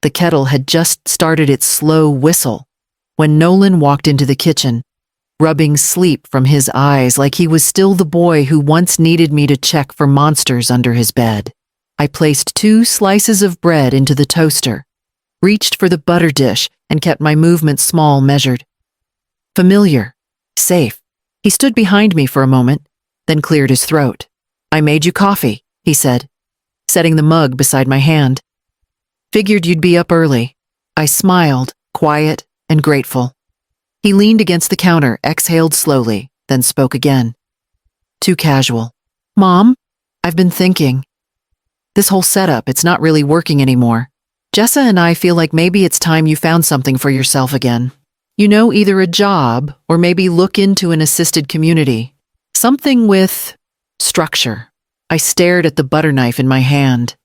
The kettle had just started its slow whistle when Nolan walked into the kitchen, rubbing sleep from his eyes like he was still the boy who once needed me to check for monsters under his bed. I placed 2 slices of bread into the toaster, reached for the butter dish, and kept my movements small, measured. Familiar. Safe. He stood behind me for a moment, then cleared his throat. "I made you coffee," he said, setting the mug beside my hand. "Figured you'd be up early." I smiled, quiet and grateful. He leaned against the counter, exhaled slowly, then spoke again. Too casual. "Mom, I've been thinking. This whole setup, it's not really working anymore. Jessa and I feel like maybe it's time you found something for yourself again. You know, either a job or maybe look into an assisted community. Something with structure." I stared at the butter knife in my hand.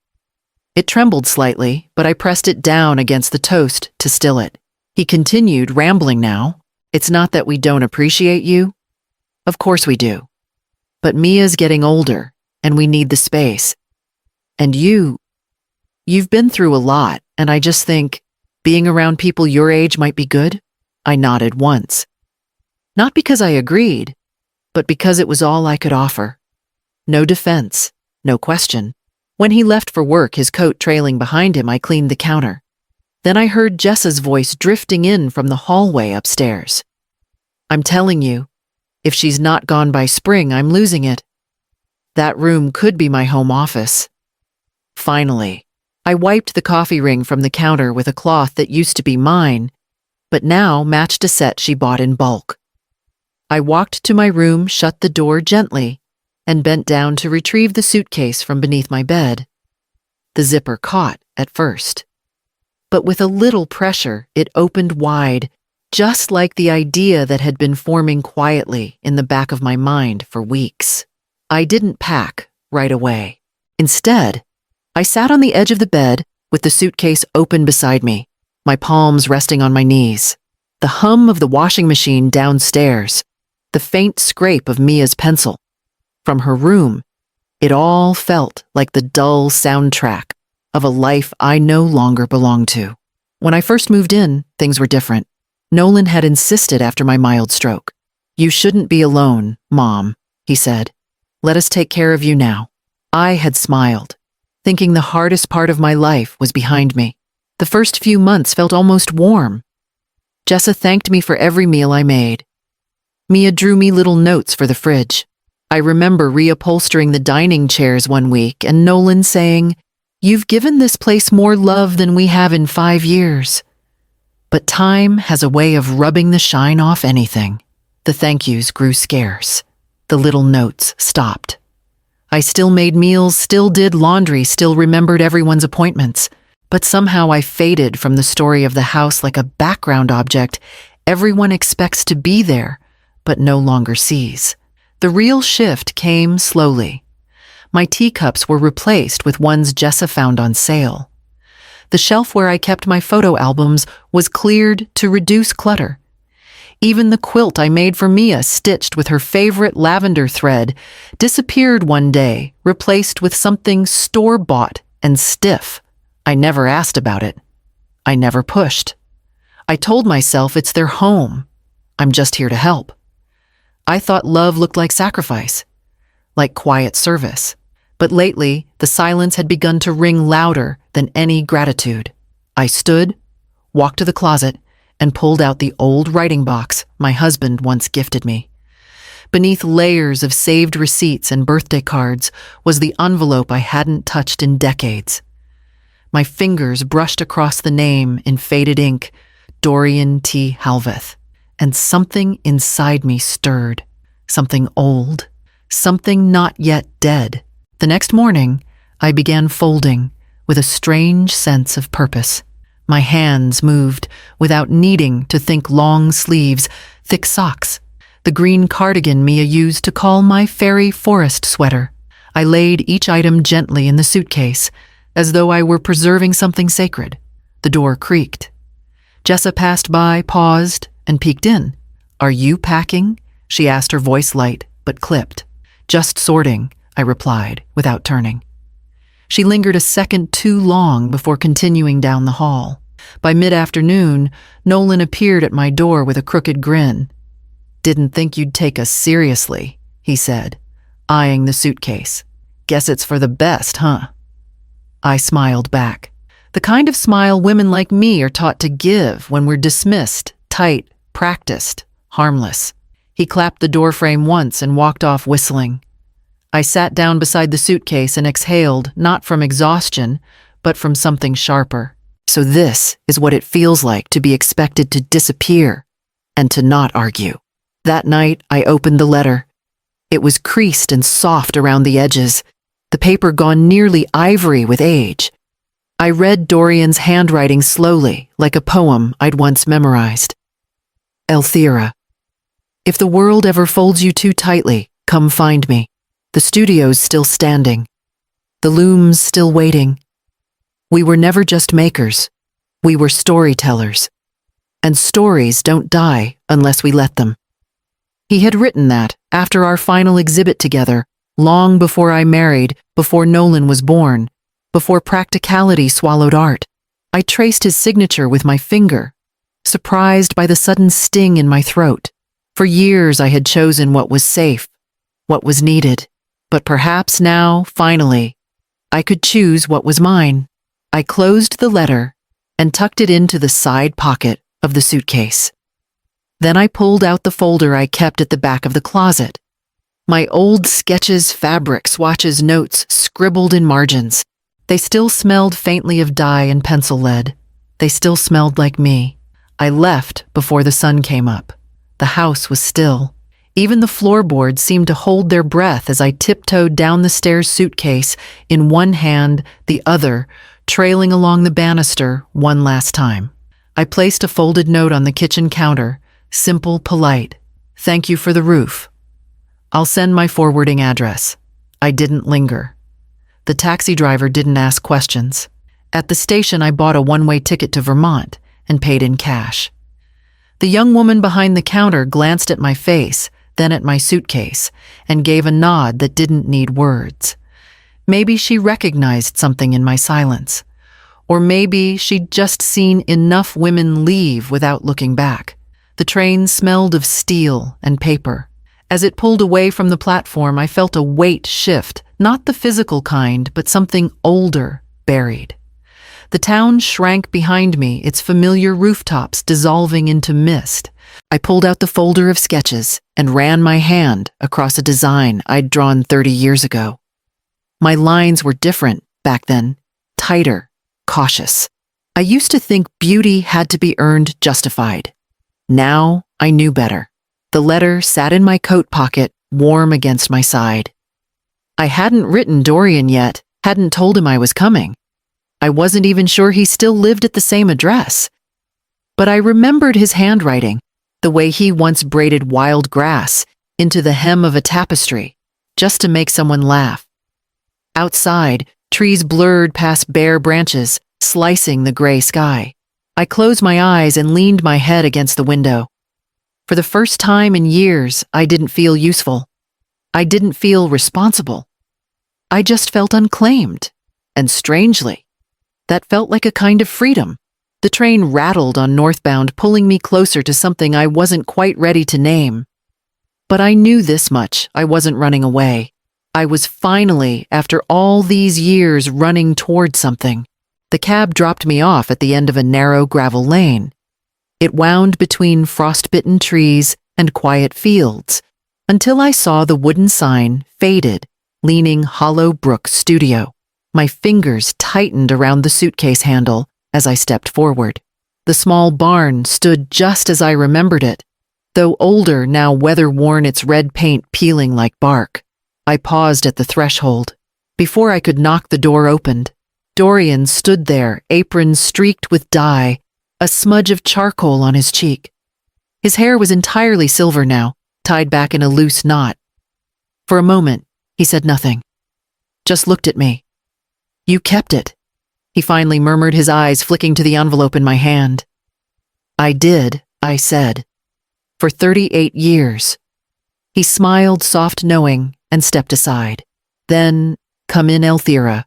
It trembled slightly, but I pressed it down against the toast to still it. He continued, rambling now. "It's not that we don't appreciate you. Of course we do. But Mia's getting older, and we need the space. And you've been through a lot, and I just think being around people your age might be good." I nodded once. Not because I agreed, but because it was all I could offer. No defense, no question. When he left for work, his coat trailing behind him, I cleaned the counter. Then I heard Jessa's voice drifting in from the hallway upstairs. "I'm telling you, if she's not gone by spring, I'm losing it. That room could be my home office." Finally, I wiped the coffee ring from the counter with a cloth that used to be mine, but now matched a set she bought in bulk. I walked to my room, shut the door gently, and bent down to retrieve the suitcase from beneath my bed. The zipper caught at first, but with a little pressure, it opened wide, just like the idea that had been forming quietly in the back of my mind for weeks. I didn't pack right away. Instead, I sat on the edge of the bed with the suitcase open beside me, my palms resting on my knees. The hum of the washing machine downstairs, the faint scrape of Mia's pencil. From her room, it all felt like the dull soundtrack of a life I no longer belonged to. When I first moved in, things were different. Nolan had insisted after my mild stroke. "You shouldn't be alone, Mom," he said. "Let us take care of you now." I had smiled, thinking the hardest part of my life was behind me. The first few months felt almost warm. Jessa thanked me for every meal I made. Mia drew me little notes for the fridge. I remember reupholstering the dining chairs one week and Nolan saying, "You've given this place more love than we have in 5 years." But time has a way of rubbing the shine off anything. The thank yous grew scarce. The little notes stopped. I still made meals, still did laundry, still remembered everyone's appointments. But somehow I faded from the story of the house like a background object everyone expects to be there, but no longer sees. The real shift came slowly. My teacups were replaced with ones Jessa found on sale. The shelf where I kept my photo albums was cleared to reduce clutter. Even the quilt I made for Mia, stitched with her favorite lavender thread, disappeared one day, replaced with something store-bought and stiff. I never asked about it. I never pushed. I told myself it's their home. I'm just here to help. I thought love looked like sacrifice, like quiet service. But lately, the silence had begun to ring louder than any gratitude. I stood, walked to the closet, and pulled out the old writing box my husband once gifted me. Beneath layers of saved receipts and birthday cards was the envelope I hadn't touched in decades. My fingers brushed across the name in faded ink, Dorian T. Halveth, and something inside me stirred. Something old, something not yet dead. The next morning, I began folding with a strange sense of purpose. My hands moved without needing to think. Long sleeves, thick socks, the green cardigan Mia used to call my fairy forest sweater. I laid each item gently in the suitcase, as though I were preserving something sacred. The door creaked. Jessa passed by, paused, and peeked in. "Are you packing?" she asked, her voice light but clipped. "Just sorting," I replied, without turning. She lingered a second too long before continuing down the hall. By mid-afternoon, Nolan appeared at my door with a crooked grin. "Didn't think you'd take us seriously," he said, eyeing the suitcase. "Guess it's for the best, huh?" I smiled back. The kind of smile women like me are taught to give when we're dismissed, tight, practiced, harmless. He clapped the doorframe once and walked off whistling. I sat down beside the suitcase and exhaled, not from exhaustion, but from something sharper. So this is what it feels like to be expected to disappear and to not argue. That night, I opened the letter. It was creased and soft around the edges, the paper gone nearly ivory with age. I read Dorian's handwriting slowly, like a poem I'd once memorized. Elthira. If the world ever folds you too tightly, come find me. The studio's still standing. The loom's still waiting. We were never just makers. We were storytellers. And stories don't die unless we let them. He had written that after our final exhibit together, long before I married, before Nolan was born, before practicality swallowed art. I traced his signature with my finger, surprised by the sudden sting in my throat. For years I had chosen what was safe, what was needed. But perhaps now, finally, I could choose what was mine. I closed the letter and tucked it into the side pocket of the suitcase. Then I pulled out the folder I kept at the back of the closet. My old sketches, fabric swatches, notes scribbled in margins. They still smelled faintly of dye and pencil lead. They still smelled like me. I left before the sun came up. The house was still. Even the floorboards seemed to hold their breath as I tiptoed down the stairs, suitcase in one hand, the other trailing along the banister one last time. I placed a folded note on the kitchen counter, simple, polite. "Thank you for the roof. I'll send my forwarding address." I didn't linger. The taxi driver didn't ask questions. At the station, I bought a one-way ticket to Vermont and paid in cash. The young woman behind the counter glanced at my face, then at my suitcase, and gave a nod that didn't need words. Maybe she recognized something in my silence. Or maybe she'd just seen enough women leave without looking back. The train smelled of steel and paper. As it pulled away from the platform, I felt a weight shift, not the physical kind, but something older, buried. The town shrank behind me, its familiar rooftops dissolving into mist. I pulled out the folder of sketches and ran my hand across a design I'd drawn 30 years ago. My lines were different back then, tighter, cautious. I used to think beauty had to be earned, justified. Now I knew better. The letter sat in my coat pocket, warm against my side. I hadn't written Dorian yet, hadn't told him I was coming. I wasn't even sure he still lived at the same address. But I remembered his handwriting, the way he once braided wild grass into the hem of a tapestry, just to make someone laugh. Outside, trees blurred past bare branches, slicing the gray sky. I closed my eyes and leaned my head against the window. For the first time in years, I didn't feel useful. I didn't feel responsible. I just felt unclaimed. And strangely, that felt like a kind of freedom. The train rattled on northbound, pulling me closer to something I wasn't quite ready to name. But I knew this much: I wasn't running away. I was finally, after all these years, running toward something. The cab dropped me off at the end of a narrow gravel lane. It wound between frostbitten trees and quiet fields, until I saw the wooden sign, faded, leaning hollow Brook Studio. My fingers tightened around the suitcase handle as I stepped forward. The small barn stood just as I remembered it, though older, now weather-worn, its red paint peeling like bark. I paused at the threshold. Before I could knock, the door opened. Dorian stood there, apron streaked with dye, a smudge of charcoal on his cheek. His hair was entirely silver now, tied back in a loose knot. For a moment, he said nothing, just looked at me. "You kept it," he finally murmured, his eyes flicking to the envelope in my hand. "I did," I said, "for 38 years. He smiled, soft knowing, and stepped aside. Then, "Come in, Elthira."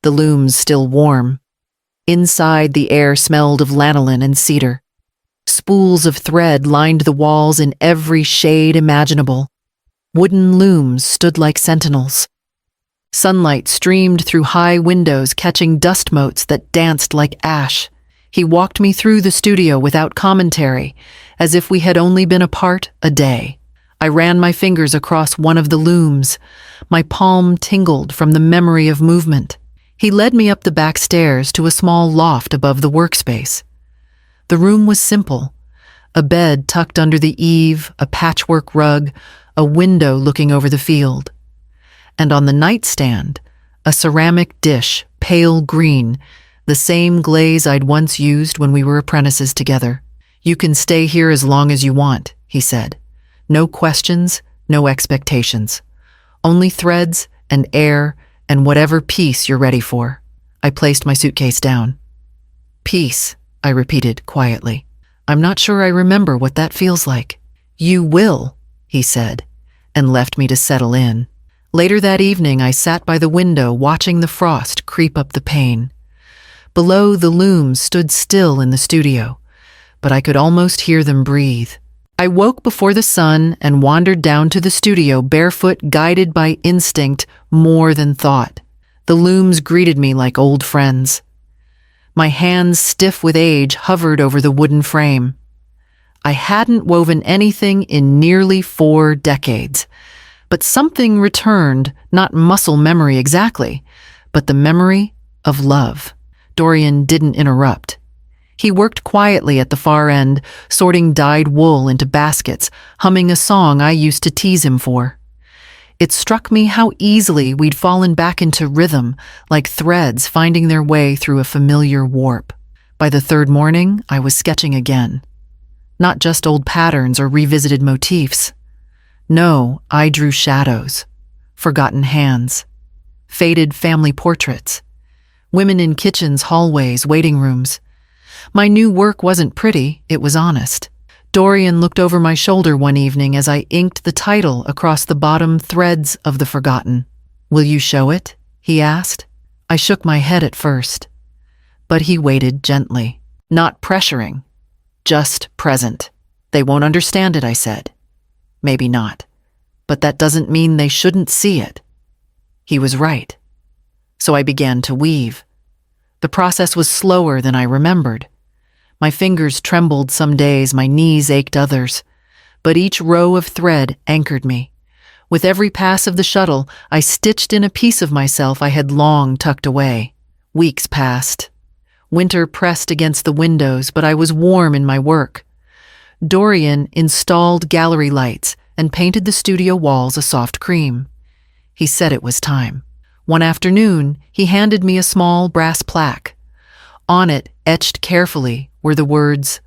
the looms still warm. Inside, the air smelled of lanolin and cedar. Spools of thread lined the walls in every shade imaginable. Wooden looms stood like sentinels. Sunlight streamed through high windows, catching dust motes that danced like ash. He walked me through the studio without commentary, as if we had only been apart a day. I ran my fingers across one of the looms. My palm tingled from the memory of movement. He led me up the back stairs to a small loft above the workspace. The room was simple. A bed tucked under the eave, a patchwork rug, a window looking over the field. And on the nightstand, a ceramic dish, pale green, the same glaze I'd once used when we were apprentices together. "You can stay here as long as you want," he said. "No questions, no expectations. Only threads and air and whatever peace you're ready for." I placed my suitcase down. "Peace," I repeated quietly. "I'm not sure I remember what that feels like." "You will," he said, and left me to settle in. Later that evening, I sat by the window watching the frost creep up the pane. Below, the looms stood still in the studio, but I could almost hear them breathe. I woke before the sun and wandered down to the studio barefoot, guided by instinct more than thought. The looms greeted me like old friends. My hands, stiff with age, hovered over the wooden frame. I hadn't woven anything in nearly 4 decades, but something returned, not muscle memory exactly, but the memory of love. Dorian didn't interrupt. He worked quietly at the far end, sorting dyed wool into baskets, humming a song I used to tease him for. It struck me how easily we'd fallen back into rhythm, like threads finding their way through a familiar warp. By the 3rd morning, I was sketching again. Not just old patterns or revisited motifs. No, I drew shadows, forgotten hands, faded family portraits, women in kitchens, hallways, waiting rooms. My new work wasn't pretty, it was honest. Dorian looked over my shoulder one evening as I inked the title across the bottom, "Threads of the Forgotten." "Will you show it?" he asked. I shook my head at first, but he waited gently, not pressuring, just present. "They won't understand it," I said. "Maybe not, but that doesn't mean they shouldn't see it." He was right. So I began to weave. The process was slower than I remembered. My fingers trembled some days, my knees ached others, but each row of thread anchored me. With every pass of the shuttle, I stitched in a piece of myself I had long tucked away. Weeks passed. Winter pressed against the windows, but I was warm in my work. Dorian installed gallery lights and painted the studio walls a soft cream. He said it was time. One afternoon, he handed me a small brass plaque. On it, etched carefully, were the words,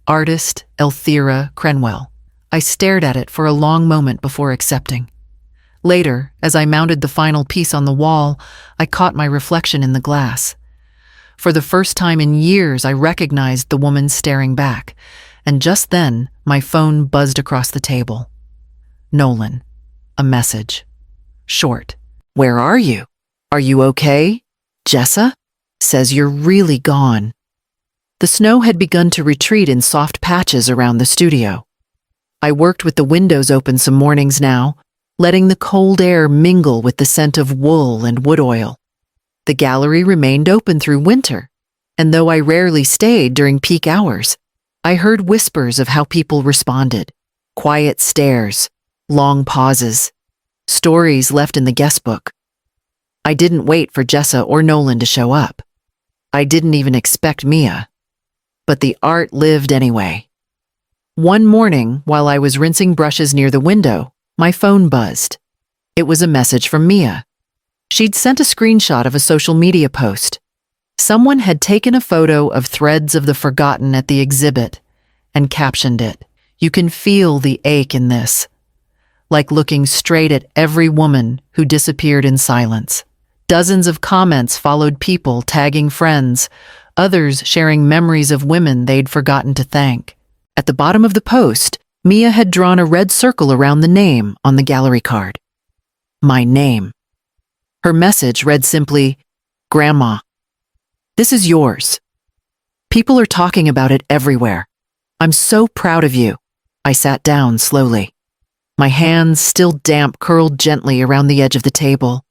"Artist Elthira Crenwell." I stared at it for a long moment before accepting. Later, as I mounted the final piece on the wall, I caught my reflection in the glass. For the first time in years, I recognized the woman staring back, and just then, my phone buzzed across the table. Nolan. A message. Short. "Where are you? Are you okay? Jessa? Says you're really gone." The snow had begun to retreat in soft patches around the studio. I worked with the windows open some mornings now, letting the cold air mingle with the scent of wool and wood oil. The gallery remained open through winter, and though I rarely stayed during peak hours, I heard whispers of how people responded. Quiet stares, long pauses, stories left in the guest book. I didn't wait for Jessa or Nolan to show up. I didn't even expect Mia. But the art lived anyway. One morning, while I was rinsing brushes near the window, my phone buzzed. It was a message from Mia. She'd sent a screenshot of a social media post. Someone had taken a photo of Threads of the Forgotten at the exhibit and captioned it, "You can feel the ache in this," like looking straight at every woman who disappeared in silence. Dozens of comments followed, people tagging friends, others sharing memories of women they'd forgotten to thank. At the bottom of the post, Mia had drawn a red circle around the name on the gallery card. My name. Her message read simply, Grandma. This is yours. People are talking about it everywhere. I'm so proud of you. I sat down slowly. My hands, still damp, curled gently around the edge of the table.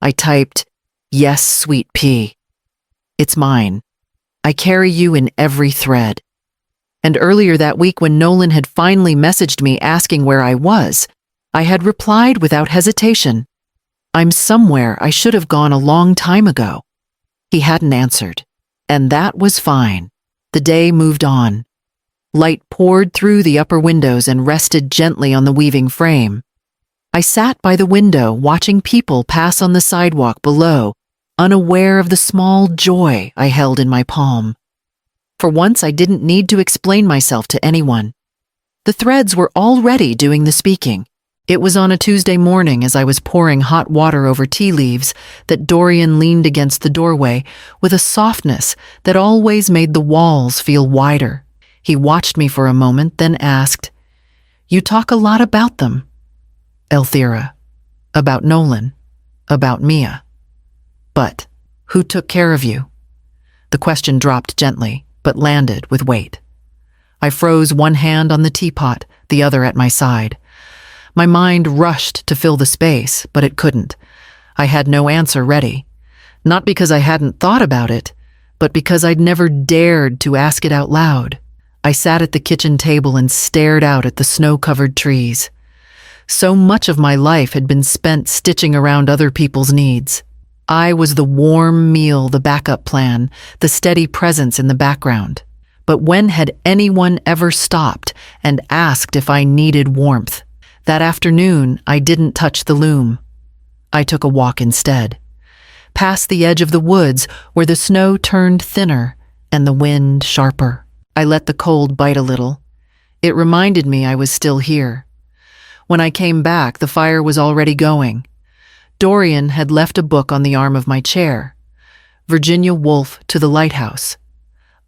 I typed, "Yes, sweet pea. It's mine. I carry you in every thread." And earlier that week, when Nolan had finally messaged me asking where I was, I had replied without hesitation, "I'm somewhere I should have gone a long time ago." He hadn't answered, and that was fine. The day moved on. Light poured through the upper windows and rested gently on the weaving frame. I sat by the window watching people pass on the sidewalk below, unaware of the small joy I held in my palm. For once, I didn't need to explain myself to anyone. The threads were already doing the speaking. It was on a Tuesday morning, as I was pouring hot water over tea leaves, that Dorian leaned against the doorway with a softness that always made the walls feel wider. He watched me for a moment, then asked, "You talk a lot about them." "Elthira. About Nolan. About Mia. But who took care of you?" The question dropped gently, but landed with weight. I froze, one hand on the teapot, the other at my side. My mind rushed to fill the space, but it couldn't. I had no answer ready. Not because I hadn't thought about it, but because I'd never dared to ask it out loud. I sat at the kitchen table and stared out at the snow-covered trees. So much of my life had been spent stitching around other people's needs. I was the warm meal, the backup plan, the steady presence in the background. But when had anyone ever stopped and asked if I needed warmth? That afternoon, I didn't touch the loom. I took a walk instead, past the edge of the woods where the snow turned thinner and the wind sharper. I let the cold bite a little. It reminded me I was still here. When I came back, the fire was already going. Dorian had left a book on the arm of my chair. Virginia Woolf to the Lighthouse.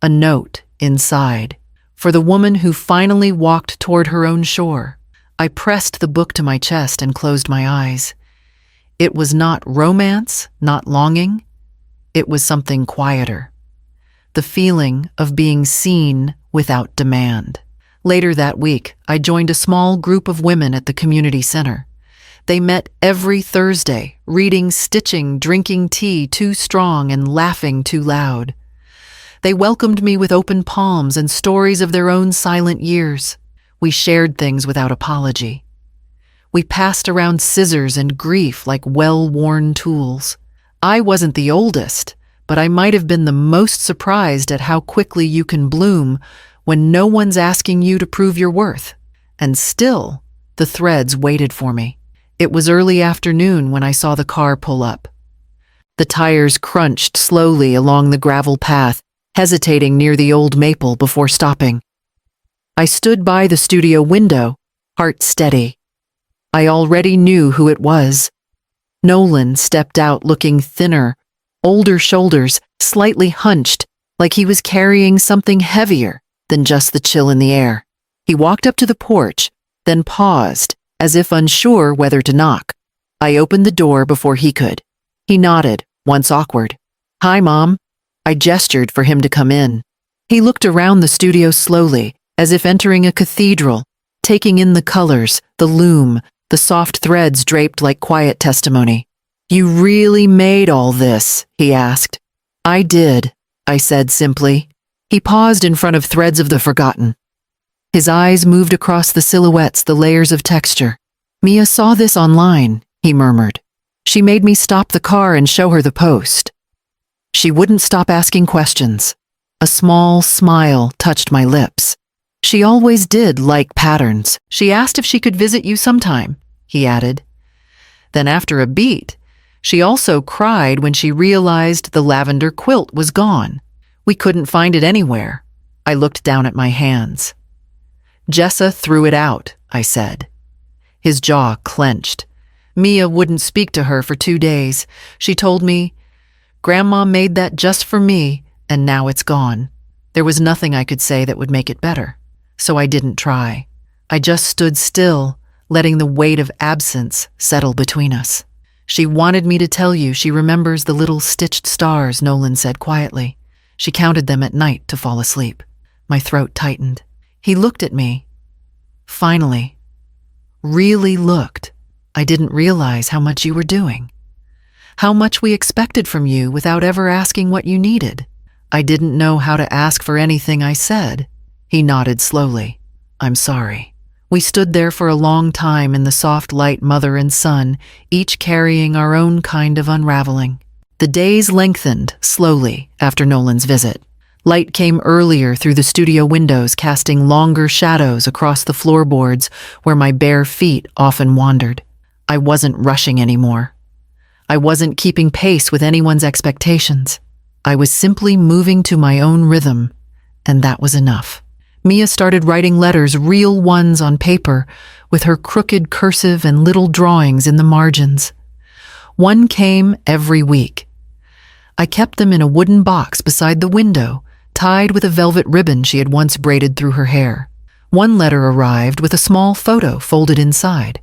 A note inside, for the woman who finally walked toward her own shore. I pressed the book to my chest and closed my eyes. It was not romance, not longing. It was something quieter. The feeling of being seen without demand. Later that week, I joined a small group of women at the community center. They met every Thursday, reading, stitching, drinking tea too strong and laughing too loud. They welcomed me with open palms and stories of their own silent years. We shared things without apology. We passed around scissors and grief like well-worn tools. I wasn't the oldest, but I might have been the most surprised at how quickly you can bloom when no one's asking you to prove your worth. And still, the threads waited for me. It was early afternoon when I saw the car pull up. The tires crunched slowly along the gravel path, hesitating near the old maple before stopping. I stood by the studio window, heart steady. I already knew who it was. Nolan stepped out looking thinner, older shoulders slightly hunched, like he was carrying something heavier than just the chill in the air. He walked up to the porch, then paused, as if unsure whether to knock. I opened the door before he could. He nodded, once awkward. "Hi, Mom." I gestured for him to come in. He looked around the studio slowly, as if entering a cathedral, taking in the colors, the loom, the soft threads draped like quiet testimony. "You really made all this?" he asked. "I did," I said simply. He paused in front of Threads of the Forgotten. His eyes moved across the silhouettes, the layers of texture. "Mia saw this online," he murmured. "She made me stop the car and show her the post." She wouldn't stop asking questions. A small smile touched my lips. "She always did like patterns. She asked if she could visit you sometime," he added. Then after a beat, she also cried when she realized the lavender quilt was gone. We couldn't find it anywhere. I looked down at my hands. "Jessa threw it out," I said. His jaw clenched. "Mia wouldn't speak to her for 2 days. She told me, 'Grandma made that just for me, and now it's gone.' There was nothing I could say that would make it better. So I didn't try. I just stood still, letting the weight of absence settle between us. She wanted me to tell you she remembers the little stitched stars, Nolan said quietly. She counted them at night to fall asleep. My throat tightened. He looked at me. Finally. Really looked. I didn't realize how much you were doing. How much we expected from you without ever asking what you needed. I didn't know how to ask for anything I said. He nodded slowly. I'm sorry. We stood there for a long time in the soft light, mother and son, each carrying our own kind of unraveling. The days lengthened slowly after Nolan's visit. Light came earlier through the studio windows, casting longer shadows across the floorboards where my bare feet often wandered. I wasn't rushing anymore. I wasn't keeping pace with anyone's expectations. I was simply moving to my own rhythm, and that was enough. Mia started writing letters, real ones on paper, with her crooked cursive and little drawings in the margins. One came every week. I kept them in a wooden box beside the window, tied with a velvet ribbon she had once braided through her hair. One letter arrived with a small photo folded inside.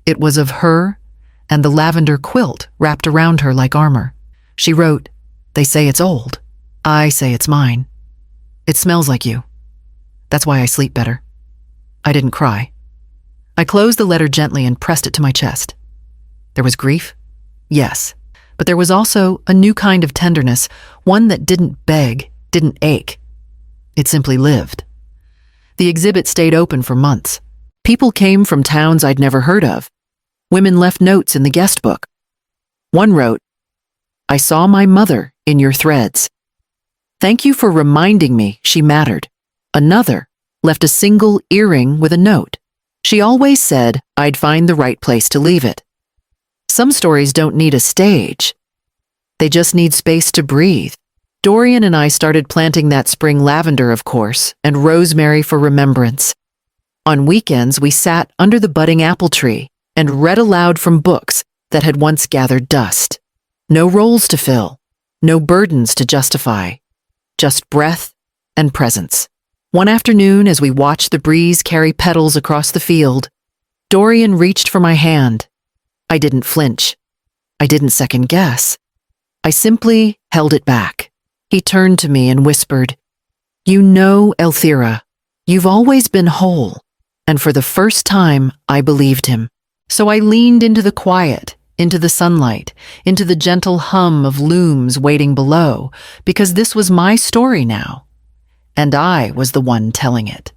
It was of her and the lavender quilt wrapped around her like armor. She wrote, "They say it's old. I say it's mine. It smells like you. That's why I sleep better." I didn't cry. I closed the letter gently and pressed it to my chest. There was grief? Yes. But there was also a new kind of tenderness, one that didn't beg, didn't ache. It simply lived. The exhibit stayed open for months. People came from towns I'd never heard of. Women left notes in the guest book. One wrote, "I saw my mother in your threads. Thank you for reminding me she mattered." Another left a single earring with a note. She always said I'd find the right place to leave it. Some stories don't need a stage. They just need space to breathe. Dorian and I started planting that spring lavender, of course, and rosemary for remembrance. On weekends, we sat under the budding apple tree and read aloud from books that had once gathered dust. No roles to fill, no burdens to justify, just breath and presence. One afternoon, as we watched the breeze carry petals across the field, Dorian reached for my hand. I didn't flinch. I didn't second guess. I simply held it back. He turned to me and whispered, "You know, Elthira, you've always been whole." And for the first time, I believed him. So I leaned into the quiet, into the sunlight, into the gentle hum of looms waiting below, because this was my story now, and I was the one telling it.